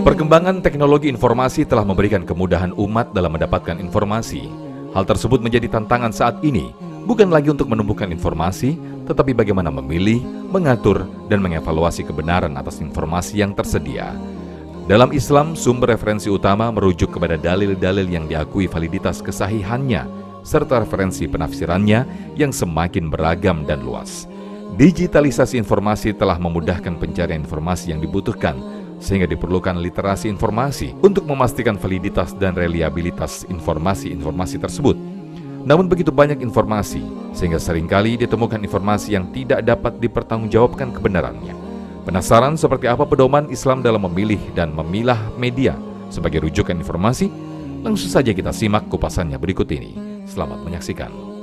Perkembangan teknologi informasi telah memberikan kemudahan umat dalam mendapatkan informasi. Hal tersebut menjadi tantangan saat ini, bukan lagi untuk menumbuhkan informasi, tetapi bagaimana memilih, mengatur, dan mengevaluasi kebenaran atas informasi yang tersedia. Dalam Islam, sumber referensi utama merujuk kepada dalil-dalil yang diakui validitas kesahihannya, serta referensi penafsirannya yang semakin beragam dan luas. Digitalisasi informasi telah memudahkan pencarian informasi yang dibutuhkan, sehingga diperlukan literasi informasi untuk memastikan validitas dan reliabilitas informasi-informasi tersebut. Namun begitu banyak informasi, sehingga seringkali ditemukan informasi yang tidak dapat dipertanggungjawabkan kebenarannya. Penasaran seperti apa pedoman Islam dalam memilih dan memilah media sebagai rujukan informasi? Langsung saja kita simak kupasannya berikut ini. Selamat menyaksikan.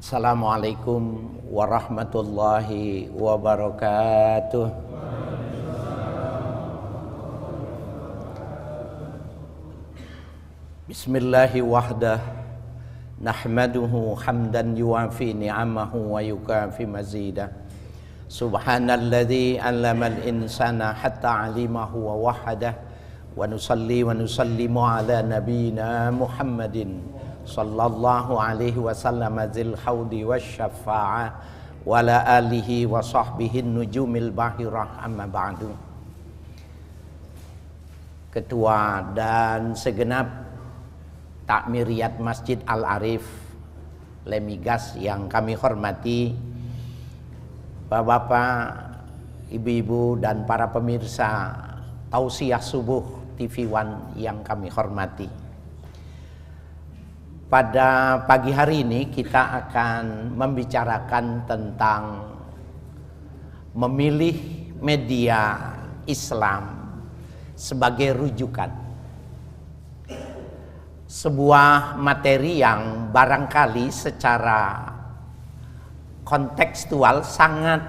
Assalamualaikum warahmatullahi wabarakatuh. Bismillahi wahdah, nahmaduhu hamdan yuwafi ni'amahu wa yukafi mazidah. Subhanalladzi 'allamal insana hatta 'alimahu wa wahadah. Wa nusalli wa nusallimu ala nabiyyina Muhammadin sallallahu alaihi wasallam zil haudi wasyafa'ah wa ala alihi wa sahbihi nujumil bahirah amma ba'du. Ketua dan segenap takmiriyat Masjid Al-Arif Lemigas yang kami hormati, Bapak-bapak, ibu-ibu dan para pemirsa Tausiah Subuh TV One yang kami hormati. Pada pagi hari ini kita akan membicarakan tentang memilih media Islam sebagai rujukan. Sebuah materi yang barangkali secara kontekstual sangat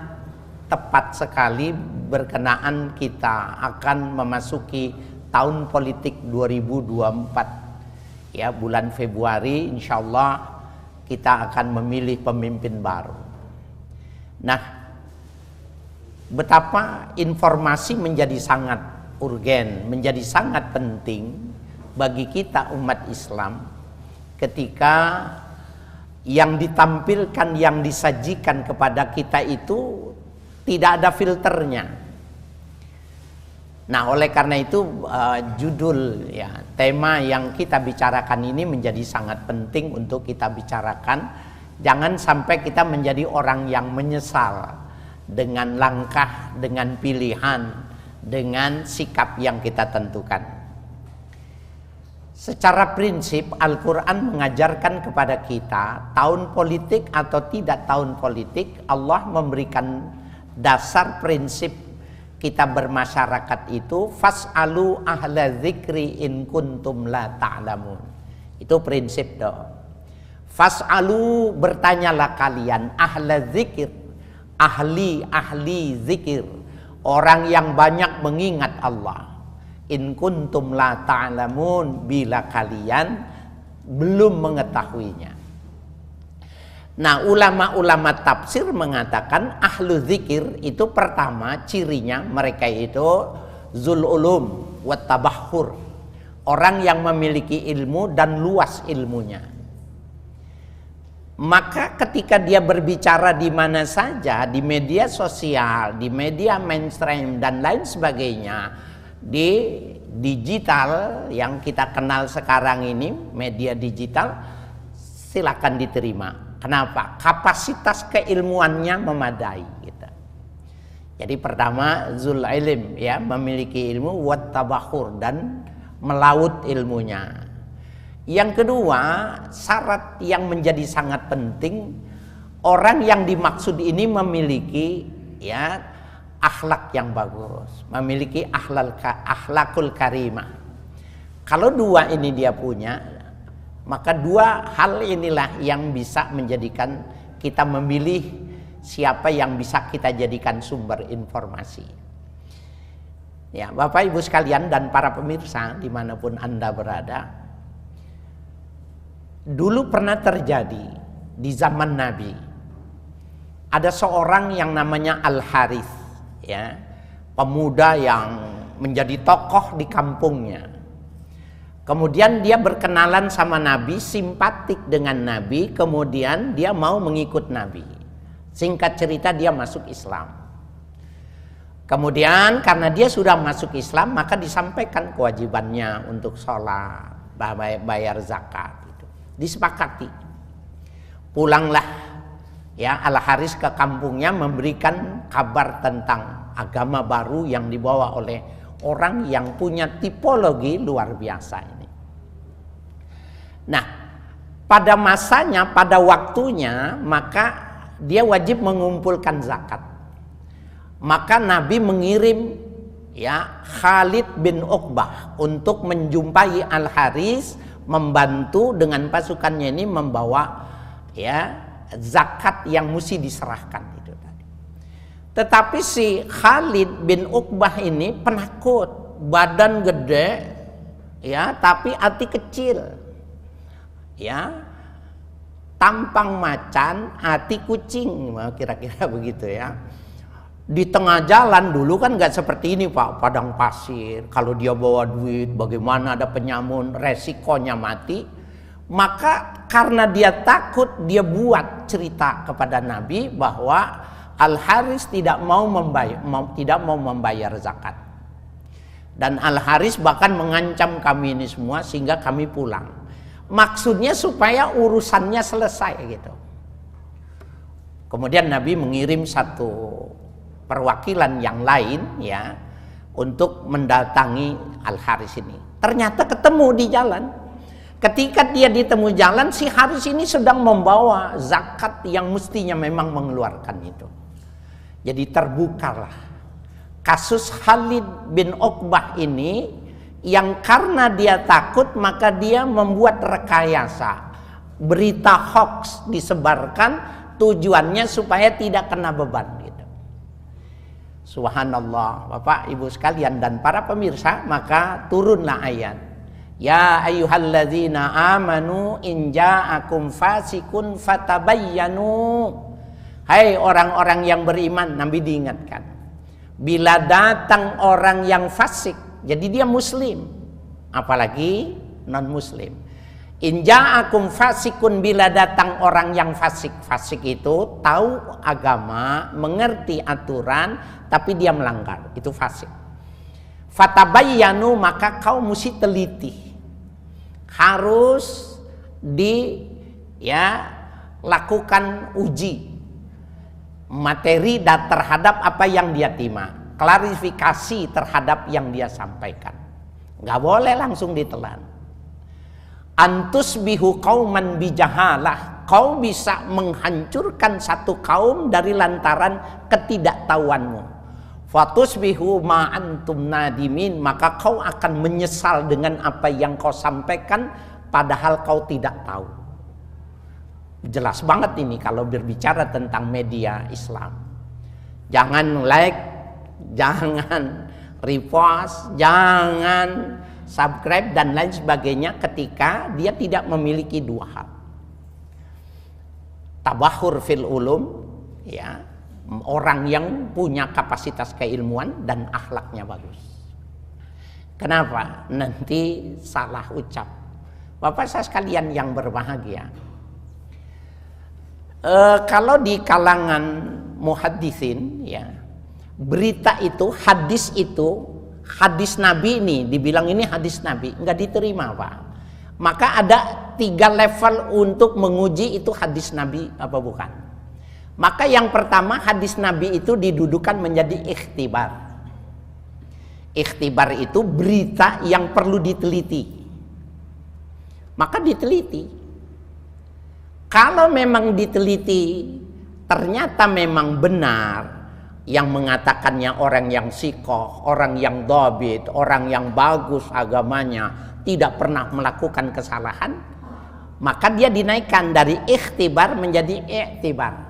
tepat sekali berkenaan kita akan memasuki tahun politik 2024. Ya, bulan Februari insya Allah kita akan memilih pemimpin baru. Nah, betapa informasi menjadi sangat urgen, menjadi sangat penting bagi kita umat Islam ketika yang ditampilkan, yang disajikan kepada kita itu tidak ada filternya. Nah, oleh karena itu judul ya, tema yang kita bicarakan ini menjadi sangat penting untuk kita bicarakan. Jangan sampai kita menjadi orang yang menyesal dengan langkah, dengan pilihan, dengan sikap yang kita tentukan. Secara prinsip Al-Quran mengajarkan kepada kita, tahun politik atau tidak tahun politik, Allah memberikan dasar prinsip kita bermasyarakat itu, fas'alu ahla dzikri in kuntum la ta'lamun. Itu prinsip doa. Fas'alu, bertanyalah kalian, ahla dzikir, ahli zikir, orang yang banyak mengingat Allah. In kuntum la ta'lamun, bila kalian belum mengetahuinya. Nah, ulama-ulama tafsir mengatakan ahlu zikir itu pertama cirinya mereka itu zul ulum wa tabahhur, orang yang memiliki ilmu dan luas ilmunya. Maka ketika dia berbicara di mana saja, di media sosial, di media mainstream dan lain sebagainya, di digital yang kita kenal sekarang ini, media digital, silakan diterima. Kenapa? Kapasitas keilmuannya memadai gitu. Jadi pertama zul ilm, ya, memiliki ilmu, wat tabahur, dan melaut ilmunya. Yang kedua, syarat yang menjadi sangat penting, orang yang dimaksud ini memiliki ya akhlak yang bagus, memiliki akhlakul karimah. Kalau dua ini dia punya, maka dua hal inilah yang bisa menjadikan kita memilih siapa yang bisa kita jadikan sumber informasi. Ya, Bapak Ibu sekalian dan para pemirsa dimanapun Anda berada, dulu pernah terjadi di zaman Nabi. Ada seorang yang namanya Al-Harith, ya, pemuda yang menjadi tokoh di kampungnya. Kemudian dia berkenalan sama Nabi, simpatik dengan Nabi, kemudian dia mau mengikut Nabi. Singkat cerita dia masuk Islam. Kemudian karena dia sudah masuk Islam, maka disampaikan kewajibannya untuk sholat, bayar zakat. Gitu. Disepakati. Pulanglah ya Al-Haris ke kampungnya memberikan kabar tentang agama baru yang dibawa oleh orang yang punya tipologi luar biasa ini. Nah, pada masanya, pada waktunya, maka dia wajib mengumpulkan zakat. Maka Nabi mengirim ya Khalid bin Uqbah untuk menjumpai Al-Haris, membantu dengan pasukannya ini membawa ya zakat yang mesti diserahkan itu tadi. Tetapi si Khalid bin Uqbah ini penakut, badan gede ya, tapi hati kecil. Ya. Tampang macan, hati kucing, kira-kira begitu ya. Di tengah jalan dulu kan nggak seperti ini Pak, padang pasir. Kalau dia bawa duit, bagaimana ada penyamun, resikonya mati. Maka karena dia takut, dia buat cerita kepada Nabi bahwa Al-Haris tidak mau membayar zakat. Dan Al-Haris bahkan mengancam kami ini semua sehingga kami pulang. Maksudnya supaya urusannya selesai gitu. Kemudian Nabi mengirim satu perwakilan yang lain ya untuk mendatangi Al-Haris ini. Ternyata ketemu di jalan. Ketika dia ditemu jalan, si Haris ini sedang membawa zakat yang mestinya memang mengeluarkan itu. Jadi terbukalah kasus Khalid bin Uqbah ini, yang karena dia takut maka dia membuat rekayasa. Berita hoax disebarkan, tujuannya supaya tidak kena beban gitu. Subhanallah, Bapak Ibu sekalian dan para pemirsa, maka turunlah ayat. Ya ayyuhalladzina amanu in ja'akum fasikun fatabayyanu. Hai orang-orang yang beriman, Nabi diingatkan. Bila datang orang yang fasik, jadi dia muslim, apalagi non muslim. In ja'akum fasikun, bila datang orang yang fasik. Fasik itu tahu agama, mengerti aturan, tapi dia melanggar, itu fasik. Fatabayyanu, maka kau mesti teliti. Harus lakukan uji materi terhadap apa yang dia terima, klarifikasi terhadap yang dia sampaikan. Nggak boleh langsung ditelan. Antus bihu kauman bijahalah, kau bisa menghancurkan satu kaum dari lantaran ketidaktahuanmu. Fatus bihu ma antum nadimin, maka kau akan menyesal dengan apa yang kau sampaikan padahal kau tidak tahu. Jelas banget ini kalau berbicara tentang media Islam. Jangan like, jangan repost, jangan subscribe dan lain sebagainya ketika dia tidak memiliki dua hal. Tabahur fil ulum, ya, orang yang punya kapasitas keilmuan dan akhlaknya bagus. Kenapa? Nanti salah ucap. Bapak saya sekalian yang berbahagia, kalau di kalangan muhaddisin, ya, berita itu, hadis Nabi ini, dibilang ini hadis Nabi, nggak diterima Pak. Maka ada 3 level untuk menguji itu hadis Nabi apa bukan. Maka yang pertama, hadis Nabi itu didudukan menjadi ikhtibar. Ikhtibar itu berita yang perlu diteliti. Maka diteliti. Kalau memang diteliti, ternyata memang benar yang mengatakannya orang yang sikoh, orang yang dhabit, orang yang bagus agamanya, tidak pernah melakukan kesalahan, maka dia dinaikkan dari ikhtibar menjadi iktibar.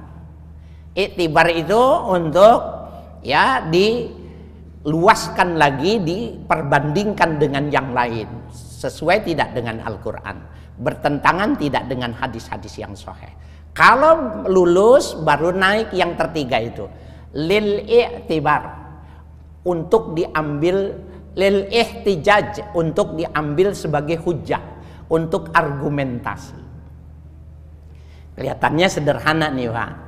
Iktibar itu untuk ya luaskan lagi, diperbandingkan dengan yang lain, sesuai tidak dengan Al-Quran, bertentangan tidak dengan hadis-hadis yang sahih. Kalau lulus baru naik yang ketiga itu, lil i'tibar, untuk diambil, lil ihtijaj, untuk diambil sebagai hujjah, untuk argumentasi. Kelihatannya sederhana nih Pak.